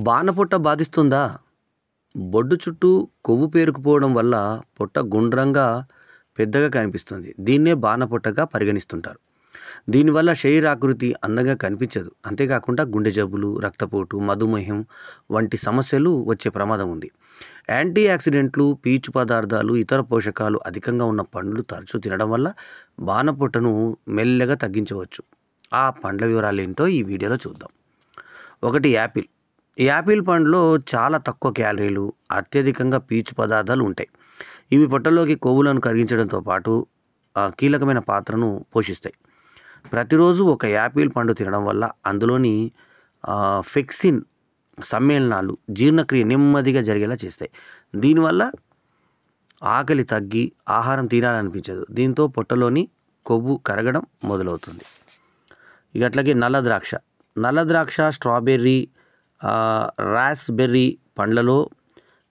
బాణపొట్ట బాధిస్తుందా? బొడ్డు చుట్టూ కొవ్వు పేరుకుపోవడం వల్ల పొట్ట గుండ్రంగా, పెద్దగా కనిపిస్తుంది. దీన్నే బాణపొట్టగా పరిగణిస్తుంటారు. దీనివల్ల శరీరాకృతి అందంగా కనిపించదు. అంతేకాకుండా గుండె జబ్బులు, రక్తపోటు, మధుమేహం వంటి సమస్యలు వచ్చే ప్రమాదం ఉంది. యాంటీ ఆక్సిడెంట్లు, పీచు పదార్థాలు, ఇతర పోషకాలు అధికంగా ఉన్న పండ్లు తరచూ తినడం వల్ల బాణపొట్టను మెల్లగా తగ్గించవచ్చు. ఆ పండ్ల వివరాలేంటో ఈ వీడియోలో చూద్దాం. 1. యాపిల్. ఈ యాపిల్ పండులో చాలా తక్కువ క్యాలరీలు, అత్యధికంగా పీచు పదార్థాలు ఉంటాయి. ఇవి పొట్టలోకి కొవ్వులను కరిగించడంతో పాటు కీలకమైన పాత్రను పోషిస్తాయి. ప్రతిరోజు ఒక యాపిల్ పండు తినడం వల్ల అందులోని ఫెక్సిన్ సమ్మేళనాలు జీర్ణక్రియ నెమ్మదిగా జరిగేలా చేస్తాయి. దీనివల్ల ఆకలి తగ్గి ఆహారం తినాలనిపించదు. దీంతో పొట్టలోని కొవ్వు కరగడం మొదలవుతుంది. ఇక అట్లాగే నల్ల ద్రాక్ష, స్ట్రాబెర్రీ, రాస్బెర్రీ పండ్లలో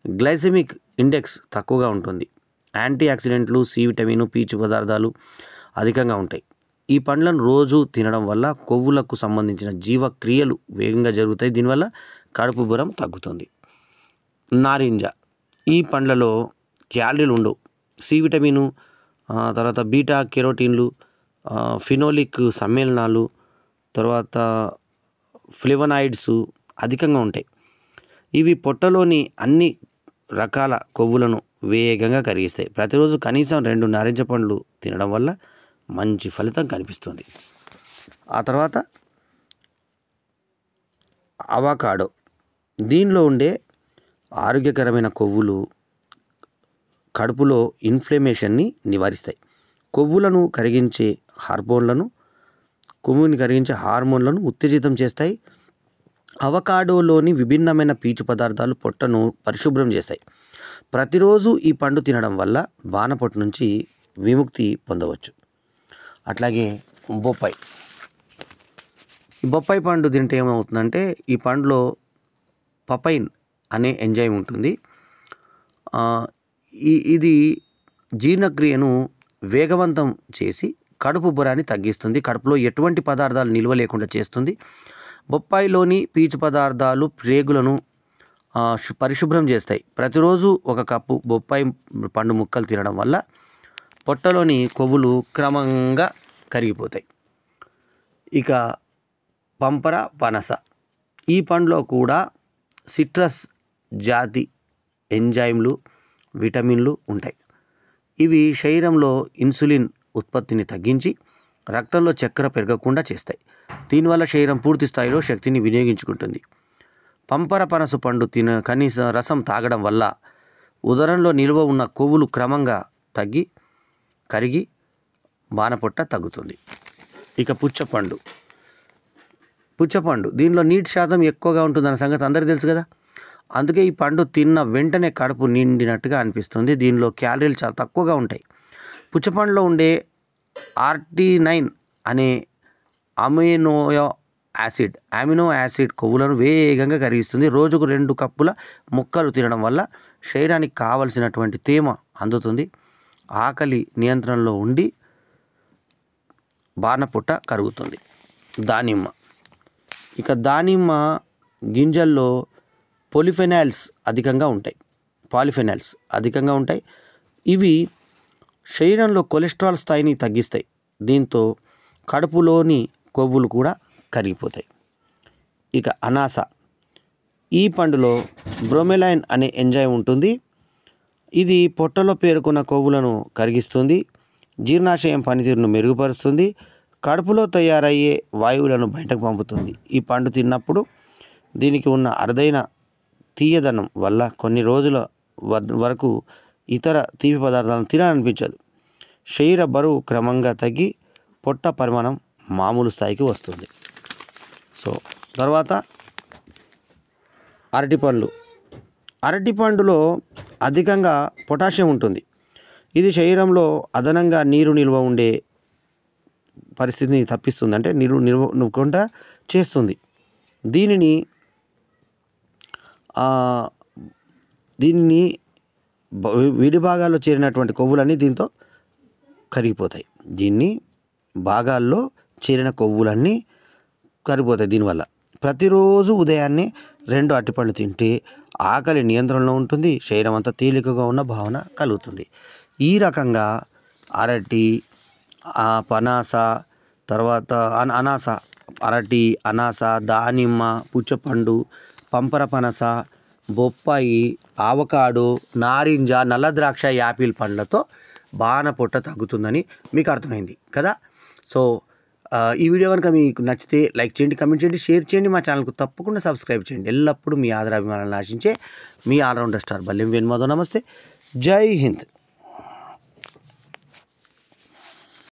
గ్లైసెమిక్ ఇండెక్స్ తక్కువగా ఉంటుంది. యాంటీ ఆక్సిడెంట్లు, సి విటమిన్, పీచు పదార్థాలు అధికంగా ఉంటాయి. ఈ పండ్లను రోజు తినడం వల్ల కొవ్వులకు సంబంధించిన జీవక్రియలు వేగంగా జరుగుతాయి. దీనివల్ల కడుపు ఉబ్బరం తగ్గుతుంది. నారింజ. ఈ పండ్లలో క్యాలరీలు ఉండవు. సి విటమిన్, తర్వాత బీటా కెరోటిన్లు, ఫినోలిక్ సమ్మేళనాలు, తర్వాత ఫ్లేవనాయిడ్స్ అధికంగా ఉంటాయి. ఇవి పొట్టలోని అన్ని రకాల కొవ్వులను వేగంగా కరిగిస్తాయి. ప్రతిరోజు కనీసం 2 నారింజ పండ్లు తినడం వల్ల మంచి ఫలితం కనిపిస్తుంది. ఆ తర్వాత అవకాడో. దీనిలో ఉండే ఆరోగ్యకరమైన కొవ్వులు కడుపులో ఇన్ఫ్లమేషన్ని నివారిస్తాయి. కొవ్వుని కరిగించే హార్మోన్లను ఉత్తేజితం చేస్తాయి. అవకాడోలోని విభిన్నమైన పీచు పదార్థాలు పొట్టను పరిశుభ్రం చేస్తాయి. ప్రతిరోజు ఈ పండు తినడం వల్ల బాణపొట్ట నుంచి విముక్తి పొందవచ్చు. అట్లాగే బొప్పాయి పండు తింటే ఏమవుతుందంటే ఈ పండులో పపైన్ అనే ఎంజైమ్ ఉంటుంది. ఇది జీర్ణక్రియను వేగవంతం చేసి కడుపు ఉబ్బరాన్ని తగ్గిస్తుంది. కడుపులో ఎటువంటి పదార్థాలు నిల్వ లేకుండా చేస్తుంది. బొప్పాయిలోని పీచు పదార్థాలు ప్రేగులను పరిశుభ్రం చేస్తాయి. ప్రతిరోజు 1 కప్పు బొప్పాయి పండు ముక్కలు తినడం వల్ల పొట్టలోని కొవ్వులు క్రమంగా కరిగిపోతాయి. ఇక పంపర పనస. ఈ పండులో కూడా సిట్రస్ జాతి ఎంజైమ్లు, విటమిన్లు ఉంటాయి. ఇవి శరీరంలో ఇన్సులిన్ ఉత్పత్తిని తగ్గించి రక్తంలో చక్కెర పెరగకుండా చేస్తాయి. దీనివల్ల శరీరం పూర్తి స్థాయిలో శక్తిని వినియోగించుకుంటుంది. పంపర పనస పండు కనీస రసం తాగడం వల్ల ఉదరంలో నిల్వ ఉన్న కొవ్వులు క్రమంగా కరిగి బాణపొట్ట తగ్గుతుంది. ఇక పుచ్చపండు. దీనిలో నీటి శాతం ఎక్కువగా ఉంటుందన్న సంగతి అందరికీ తెలుసు కదా. అందుకే ఈ పండు తిన్న వెంటనే కడుపు నిండినట్టుగా అనిపిస్తుంది. దీనిలో క్యాలరీలు చాలా తక్కువగా ఉంటాయి. పుచ్చపండులో ఉండే ఆర్టినైన్ అనే అమినో యాసిడ్ కొవ్వులను వేగంగా కరిగిస్తుంది. రోజుకు 2 కప్పుల ముక్కలు తినడం వల్ల శరీరానికి కావలసినటువంటి తేమ అందుతుంది. ఆకలి నియంత్రణలో ఉండి బాణపొట్ట కరుగుతుంది. దానిమ్మ గింజల్లో పాలిఫెనాల్స్ అధికంగా ఉంటాయి. ఇవి శరీరంలో కొలెస్ట్రాల్ స్థాయిని తగ్గిస్తాయి. దీంతో కడుపులోని కొవ్వులు కూడా కరిగిపోతాయి. ఇక అనాస. ఈ పండులో బ్రోమెలైన్ అనే ఎంజైమ్ ఉంటుంది. ఇది పొట్టలో పేరుకున్న కొవ్వులను కరిగిస్తుంది. జీర్ణాశయం పనితీరును మెరుగుపరుస్తుంది. కడుపులో తయారయ్యే వాయువులను బయటకు పంపుతుంది. ఈ పండు తిన్నప్పుడు దీనికి ఉన్న అరుదైన తీయదనం వల్ల కొన్ని రోజుల వరకు ఇతర తీపి పదార్థాలను తినాలనిపించదు. శరీర బరువు క్రమంగా తగ్గి పొట్ట పరిమాణం మామూలు స్థాయికి వస్తుంది. తర్వాత అరటిపండులో అధికంగా పొటాషియం ఉంటుంది. ఇది శరీరంలో అదనంగా నీరు నిల్వ ఉండే పరిస్థితిని తప్పిస్తుంది. అంటే నీరు నిల్వకుండా చేస్తుంది. దీనిని విడి భాగాల్లో చేరినటువంటి కొవ్వులన్నీ దీంతో కరిగిపోతాయి. భాగాల్లో చేరిన కొవ్వులన్నీ కరిగిపోతాయి దీనివల్ల. ప్రతిరోజు ఉదయాన్నే 2 అరటిపళ్ళు తింటే ఆకలి నియంత్రణలో ఉంటుంది, శరీరం అంతా తేలికగా ఉన్న భావన కలుగుతుంది. ఈ రకంగా అరటి, పనాస, తర్వాత అనాస, అరటి, అనాస, దానిమ్మ, పుచ్చపండు, పంపర పనస, బొప్పాయి, ఆవకాడో, నారింజ, నల్ల ద్రాక్ష, యాపిల్ పండ్లతో బాణ పొట్ట తగ్గుతుందని మీకు అర్థమైంది కదా. సో ఈ వీడియో కనుక మీకు నచ్చితే లైక్ చేయండి, కమెంట్ చేయండి, షేర్ చేయండి. మా ఛానల్కు తప్పకుండా సబ్స్క్రైబ్ చేయండి. ఎల్లప్పుడూ మీ ఆదరాభిమానాలను ఆశించే మీ ఆల్రౌండర్ స్టార్ బల్లెం వేణుమాధవ్. నమస్తే, జై హింద్.